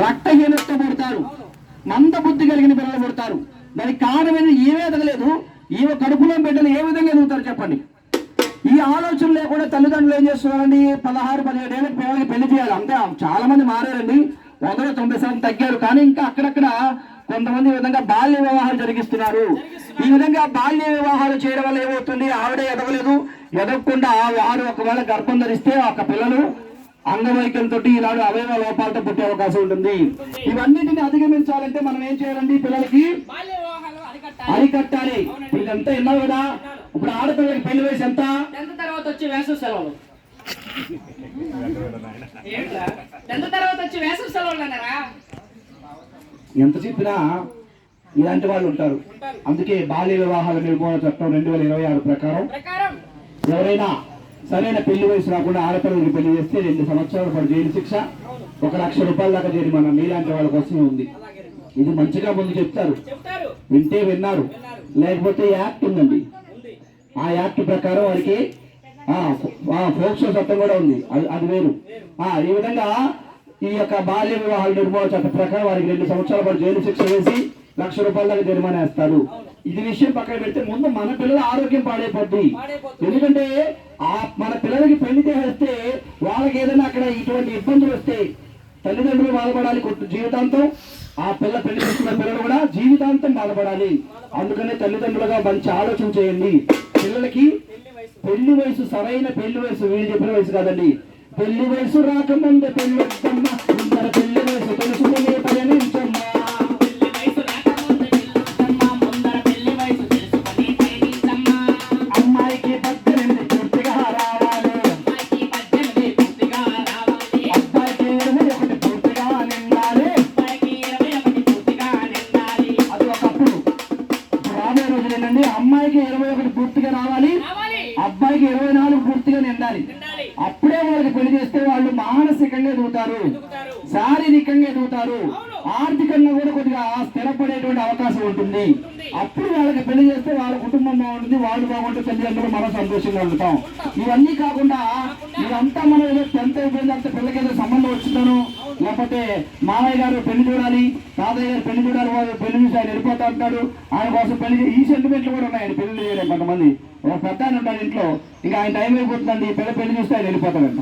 రక్తహీనతతో పుడతారు, మంద బుద్ధి కలిగిన పిల్లలు పుడతారు. దానికి కారణమైన ఏమీ ఎదగలేదు. ఈమె కడుపులో బిడ్డలు ఏ విధంగా ఎదుగుతారు చెప్పండి? ఈ ఆలోచన లేకుండా తల్లిదండ్రులు ఏం చేస్తున్నారండి, 16-17 ఏళ్ళకి పిల్లలకి పెళ్లి చేయాలి. అంతే, చాలా మంది మారారండి, 190% తగ్గారు. కానీ ఇంకా అక్కడక్కడ కొంతమంది ఈ విధంగా బాల్య వివాహాలు జరిగిస్తున్నారు. ఈ విధంగా బాల్య వివాహాలు చేయడం వల్ల ఏమవుతుంది, ఆవిడే ఎదగలేదు, ఎదగకుండా వారు ఒకవేళ గర్భం ధరిస్తే ఒక పిల్లలు అంగవైకల్యంతో ఇలాంటి అవయవ లోపాలతో పుట్టే అవకాశం ఉంటుంది. ఇవన్నిటిని అధిగమించాలంటే మనం ఏం చేయాలండి, పిల్లలకి అరికట్టాలి. ఇదంతా విన్నావు కదా. ఇప్పుడు ఆడపిల్లలకి పెళ్లి వయసు ఎంత? 10th తర్వాత వచ్చే వేసవి సెలవులు. 10th తర్వాత వచ్చే వేసవి సెలవులు అన్నారా? ఎంత చెప్పినా ఇలాంటి వాళ్ళు ఉంటారు. అందుకే బాల్య వివాహాల నిర్మూలన చట్టం 2026 ప్రకారం ఎవరైనా సరైన పెళ్లి వయసు రాకుండా ఆడపిల్లలకి పెళ్లి చేస్తే 2 సంవత్సరాల పాటు జైలు శిక్ష, 1 లక్ష రూపాయల దాకా జరిమానా మీలాంటి వాళ్ళ కోసమే ఉంది. ఇది మంచిగా ముందు చెప్తారు, వింటే విన్నారు, లేకపోతే యాక్ట్ ఉందండి. ఆ యాక్ట్ ప్రకారం వారికి ఫోక్సో చట్టం కూడా ఉంది, అది వేరు. ఈ విధంగా ఈ యొక్క బాల్య వివాహాల నిర్మూలన చట్టం ప్రకారం వారికి 2 సంవత్సరాల పాటు జైలు శిక్ష వేసి 1 లక్ష రూపాయల దాకా జరిమానా వేస్తారు. ఇది విషయం పక్కన పెడితే ముందు మన పిల్లల ఆరోగ్యం పాడైపోద్ది. ఎందుకంటే మన పిల్లలకి పెళ్లి చేస్తే వాళ్ళకి ఏదైనా అక్కడ ఇటువంటి ఇబ్బందులు వస్తే తల్లిదండ్రులు బాధపడాలి జీవితాంతం, ఆ పెళ్లి చేసుకున్న పిల్లలు కూడా జీవితాంతం బాధపడాలి. అందుకనే తల్లిదండ్రులుగా మంచి ఆలోచన చేయండి. పిల్లలకి పెళ్లి వయసు, సరైన పెళ్లి వయసు వీళ్ళు చెప్పిన వయసు కాదండి. పెళ్లి వయసు రాకముందే పెళ్ళొద్దమ్మ, పెళ్లి వయసు తెలుసుకునే పయనించమ్మా. అమ్మాయికి 18 పూర్తిగా రావాలి, అబ్బాయికి 21 పూర్తిగా నిండాలి. అది ఒకప్పుడు. రాబోయే రోజులు ఏంటండి, అమ్మాయికి 21 పూర్తిగా రావాలి, అబ్బాయికి 24 పూర్తిగా నిండాలి. అప్పుడే వాళ్ళకి పెళ్లి చేస్తే వాళ్ళు మానసికంగా ఎదుగుతారు, శారీరకంగా ఎదుగుతారు, ఆర్థికంగా కూడా కొద్దిగా స్థిరపడేటువంటి అవకాశం ఉంటుంది. అప్పుడు వాళ్ళకి పెళ్లి చేస్తే వాళ్ళ కుటుంబం బాగుంటుంది, వాళ్ళు బాగుంటే తల్లిదండ్రులు మనం సంతోషంగా ఉంటాం. ఇవన్నీ కాకుండా ఇదంతా మనం ఏదో 10th అయిపోయిన తర్వాత పిల్లకి ఏదో సంబంధం వచ్చిందను, లేకపోతే మామయ్య గారు పెళ్లి చూడాలి, తాతయ్య గారు పెళ్లి చూడాలి, వాళ్ళు పెళ్లి చూసి ఆయన వెళ్ళిపోతా ఉంటాడు, ఆయన కోసం పెళ్లి ఈ సెంటిమెంట్లు కూడా ఉన్నాయి. పెళ్లి చేయడం కొంతమంది ఒక పెద్ద ఆయన ఉంటాడు ఇంట్లో, ఇంకా ఆయన టైం అయిపోతుందండి, పెళ్లి చూస్తే ఆయన వెళ్ళిపోతాడంట.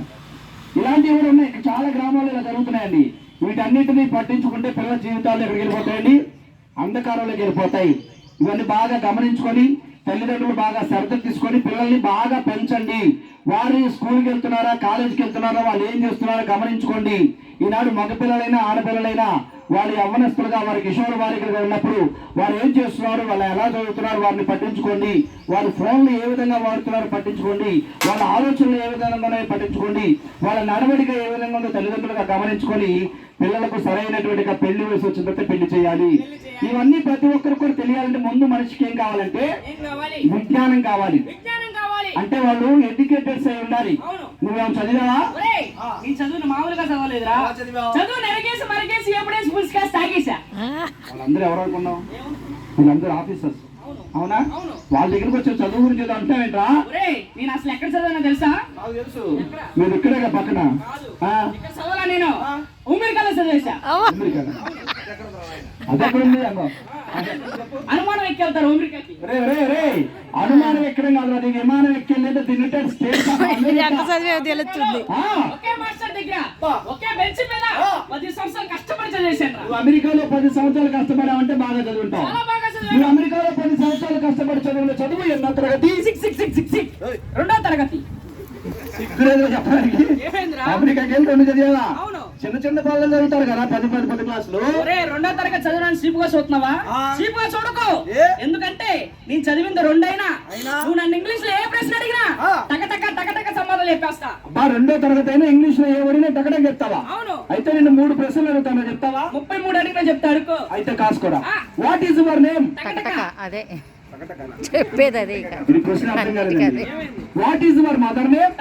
ఇలాంటివి కూడా ఉన్నాయి, చాలా గ్రామాల్లో ఇలా జరుగుతున్నాయండి. వీటన్నిటిని పట్టించుకుంటే పిల్లల జీవితాలు ఎక్కడికి వెళ్ళిపోతాయండి, అంధకారంలోకి వెళ్ళిపోతాయి. ఇవన్నీ బాగా గమనించుకొని తల్లిదండ్రులు బాగా శ్రద్ధ తీసుకొని పిల్లల్ని బాగా పెంచండి. వారు స్కూల్కి వెళ్తున్నారా, కాలేజీకి వెళ్తున్నారా, వాళ్ళు ఏం చేస్తున్నారో గమనించుకోండి. ఈనాడు మగపిల్లలైనా ఆడపిల్లలైనా వాళ్ళు యవ్వనస్తులుగా వారి కిషోర బాలికలుగా ఉన్నప్పుడు వారు ఏం చేస్తున్నారు, వాళ్ళు ఎలా చదువుతున్నారు వారిని పట్టించుకోండి. వారు ఫోన్లు ఏ విధంగా వాడుతున్నారో పట్టించుకోండి, వాళ్ళ ఆలోచనలు ఏ విధంగా పట్టించుకోండి, వాళ్ళ నడవడిక ఏ విధంగా ఉందో తల్లిదండ్రులుగా గమనించుకొని పిల్లలకు సరైనటువంటి పెళ్లి వయసు వచ్చిన తర్వాత పెళ్లి చేయాలి. ఇవన్నీ ప్రతి ఒక్కరికి కూడా తెలియాలంటే ముందు మనిషికి ఏం కావాలంటే విజ్ఞానం కావాలి. అంటే వాళ్ళు ఎడ్యుకేటెడ్స్ అయి ఉండాలి. నువ్వేమో చదివావా? నీ చదువును మామూలుగా చదవలేదురా, చదువు నెరగేసి మరగేసి ఎప్పుడే స్కూల్స్ కాస్త తాగేసా. వాళ్ళందరూ ఎవరు అనుకున్నావు? వీళ్ళందరూ ఆఫీసర్స్, అవునా? వాళ్ళ దగ్గరకు వచ్చి చదువు గురించి ఏదో అంటావేంట్రా? నేను అసలు ఎక్కడ చదివానో తెలుసా? తెలుసు, మీరు ఇక్కడే పక్కన చదవాలా? నేను ఉమెరికల్లో చదివేసా. అదెక్కడుంది? అనుమానం ఎక్కెళ్తారు ఉమెరికల్కి. అనుమానం ఎక్కడం కాదు, అది విమానం ఎక్కెళ్ళేది యునైటెడ్ స్టేట్స్ ఆఫ్ అమెరికా. ఒకే మాస్టర్ దగ్గర ఒకే బెంచ్ మీద 10 సంవత్సరాలు కష్టపడి చదివేశాను. అమెరికాలో 10 సంవత్సరాలు కష్టపడావంటే బాగా చదువుంటావు. నువ్వు అమెరికాలో 10 సంవత్సరాలు కష్టపడి చదివిన చదువు ఎన్నో తరగతి? 2వ తరగతి. చెప్పడానికి అమెరికాకి వెళ్ళి 2 చదివా? చిన్న చిన్న పిల్లలు చదువుతారు కదా 10 క్లాసులు. 2వ తరగతి చదివడానికి సీపుగా చూస్తున్నావా? సీపుగా చూడకు. ఎందుకంటే నేను చదివింది 2 అయినా నువ్వు నన్ను ఇంగ్లీష్ లో ఏ ప్రశ్న అడిగినా టక సమాధానం చెప్పేస్తా. 2వ తరగతి అయినా ఇంగ్లీష్ లో ఏ అడిగినా టకటక చెప్తావా? అవును. అయితే నేను 3 ప్రశ్నలు అడుగుతాను, చెప్తావా? 33 అడిగినా చెప్తా, అడుకో. అయితే కాసుకోరా. What is your name? అదే చెప్పేది అదే. What is your mother name?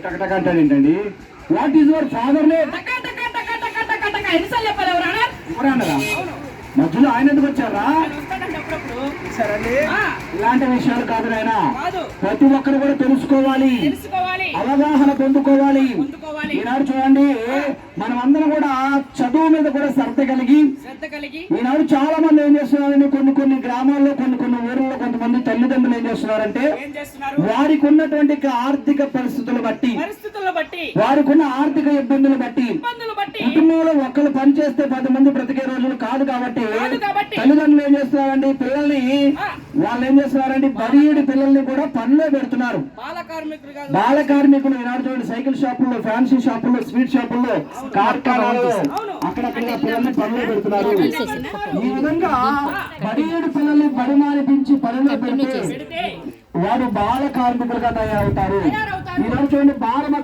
టకటక అంటాడు ఏంటండి? What is your father name? ఎన్నిసార్లు చెప్పాలి? ఎవరన్నా మధ్యలో ఆయన ఎందుకు వచ్చారా? అప్పుడప్పుడు సరేండి. ఆ, ఇలాంటి విషయాలు కాదు నాయన. కాదు ప్రతి ఒక్కరు కూడా తెలుసుకోవాలి, తెలుసుకోవాలి, అవగాహన పొందుకోవాలి. పొందుకోవాలి, ఈనాడు చూడండి, మనం అందరం కూడా చదువు మీద కూడా శ్రద్ధ కలిగి శ్రద్ధ కలిగి ఈనాడు చాలా మంది ఏం చేస్తున్నారంటే కొన్ని గ్రామాల్లో కొన్ని ఊర్లలో కొంతమంది తల్లిదండ్రులు ఏం చేస్తున్నారంటే ఏం చేస్తున్నారు? వారికి ఉన్నటువంటి ఆర్థిక పరిస్థితులు బట్టి, పరిస్థితులను బట్టి, వారికి ఉన్న ఆర్థిక ఇబ్బందులు బట్టి, ఇబ్బందులు బట్టి కుటుంబంలో ఒక్కరు పని చేస్తే 10 మంది బ్రతికే రోజులు కాదు కాబట్టి తల్లిదండ్రులు ఏం చేస్తున్నారండి, పిల్లల్ని వాళ్ళు ఏం చేస్తున్నారండి, బడియుడి పిల్లల్ని కూడా పనిలో పెడుతున్నారు. బాల కార్మికులుగా బాల కార్మికులు ఈనాడు చూడండి, సైకిల్ షాపుల్లో, ఫ్యాన్సీ షాపుల్లో, స్వీట్ షాపుల్లో, కార్ఖానాల్లో అక్కడక్కడ పిల్లల్ని పనిలో పెడుతున్నారు. ఈ విధంగా బడియుడి పిల్లల్ని బడి మానిపించి పనిలో పెడితే పెడితే వారు బాల కార్మికులుగా తయారవుతారు. ఈనాడు చూడండి,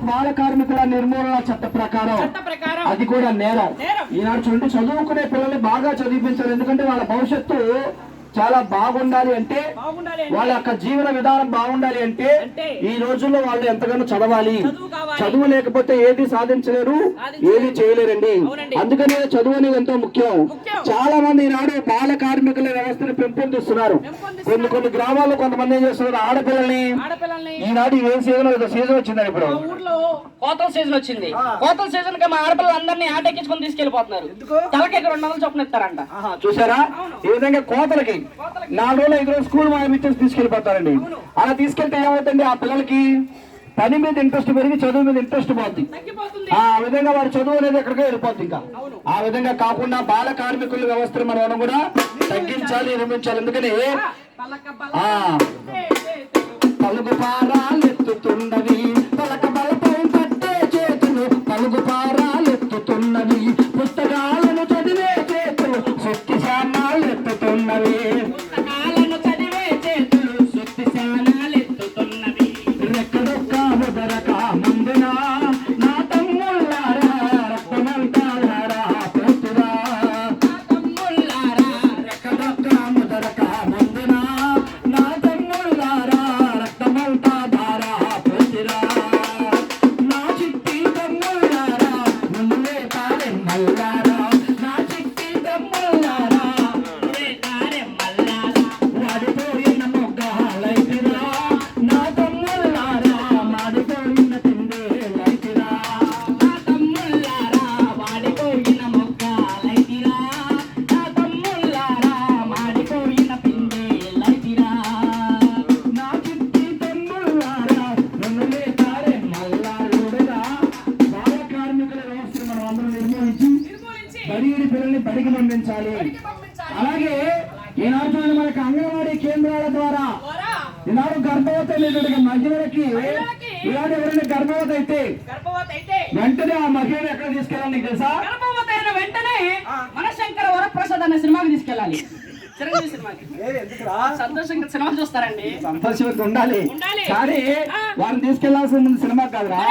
బాల కార్మికుల నిర్మూలన చట్ట ప్రకారం చట్ట ప్రకారం అది కూడా నేరం. నేరం. ఈనాడు చూడండి, చదువుకునే పిల్లల్ని బాగా చదివించాలి. ఎందుకంటే వాళ్ళ భవిష్యత్తు చాలా బాగుండాలి అంటే, బాగుండాలి వాళ్ళ యొక్క జీవన విధానం బాగుండాలి అంటే అంటే ఈ రోజుల్లో వాళ్ళు ఎంతగానో చదవాలి. చదువు కావాలి. చదువు లేకపోతే ఏది సాధించలేరు, సాధించలేరు. ఏది చేయలేరండి. అవునండి. అందుకనే చదువు అనేది ఎంతో ముఖ్యం. ముఖ్యం. చాలా మంది ఈనాడు బాల కార్మికుల వ్యవస్థను పెంపొందిస్తున్నారు. కొన్ని గ్రామాల్లో కొంతమంది ఏం చేస్తున్నారు, ఆడపిల్లల్ని ఆడపిల్లల్ని ఈనాడు ఏ సీజన్ వచ్చిందని ఇప్పుడు మా ఊర్లో కోతల సీజన్ వచ్చింది. కోతల సీజన్ కి మా ఆడపిల్లలందరినీ ఆటెక్కించుకొని తీసుకెళ్లిపోతున్నారు. తలకి 200 చొప్పున ఇస్తారంట. చూసారా, ఈ విధంగా కోతలకి 4 రోజులు 5 రోజులు స్కూల్ మానిపించేసి తీసుకెళ్లిపోతారండి. అలా తీసుకెళ్తే ఏమవుతుంది, ఆ పిల్లలకి పని మీద ఇంట్రెస్ట్ పెరిగి చదువు మీద ఇంట్రెస్ట్ పోతుంది. తగ్గిపోతుంది. ఆ విధంగా వారి చదువు అనేది ఎక్కడికో వెళ్ళిపోతుంది. ఇంకా ఆ విధంగా కాకుండా బాల కార్మికుల వ్యవస్థను మనం కూడా తగ్గించాలి, నిర్మించాలి. ఎందుకని పలక ఆ పలుగు పారాలెత్తుతున్నవి, పలక బలపై పట్టే చేతులు, పలుగు పారాలెత్తుతున్నవి, పుస్తకాలను చదివే చేతులు, శక్తి శానాలు ఎత్తుతున్నవి, పుస్తకాలను చదివే చేతులు, శక్తి శానాలు ఎత్తుతున్నవి. రెక్కడొక్క ముదరక ముందున నా తమ్ముళ్ళారా, రక్తమంతారా పోతురా, నా తమ్ముళ్ళారా, రెక్కడొక్క ముదరక ముందున నా తమ్ముళ్ళారా, రక్తమంతా ధారా పోతురా, నా చిట్టి తమ్ముళ్ళారా, ముందులే తారే మల్లారా, నా చిట్టి తమ్ముళ్ళారా, ఊరే దారె మల్లారా, వాడిపోయిన మొగ్గాలైతిరా, నా తమ్ముళ్ళారా, మాడిపోయిన తిండేలైతిరా, నా తమ్ముళ్ళారా, వాడిపోయిన మొక్కలైతిరా, నా తమ్ముళ్ళారా, మాడిపోయిన పిందెలైతిరా. నా చిట్టి తమ్ముళ్ళారా, నన్నులే తారే మల్లారుడురా. బాల కార్మికుల వ్యవస్థను మనం అందరం నిర్మూలించి నిర్మూలించి బడియుడి పిల్లల్ని బడికి పంపించాలి. పంపించాలి. అలాగే ఈనాడు చూడండి, మనకు అంగన్వాడీ కేంద్రాల ద్వారా ద్వారా ఈనాడు గర్భవతి అనేటువంటి మహిళలకి మహిళలకి ఈనాడు ఎవరైనా గర్భవతి అయితే గర్భవతి అయితే వెంటనే ఆ మహిళను ఎక్కడ తీసుకెళ్ళాలి నీకు తెలుసా? గర్భవతి అయిన వెంటనే మనశంకర వరప్రసాద్ అనే సినిమాకి తీసుకెళ్ళాలి. చిరంజీవి సినిమాకి. ఎందుకురా? సంతోషంగా సినిమా చూస్తారండి. సంతోషంగా ఉండాలి. ఉండాలి. కానీ ఆ. వారిని తీసుకెళ్లాల్సిన ముందు సినిమా కాదురా,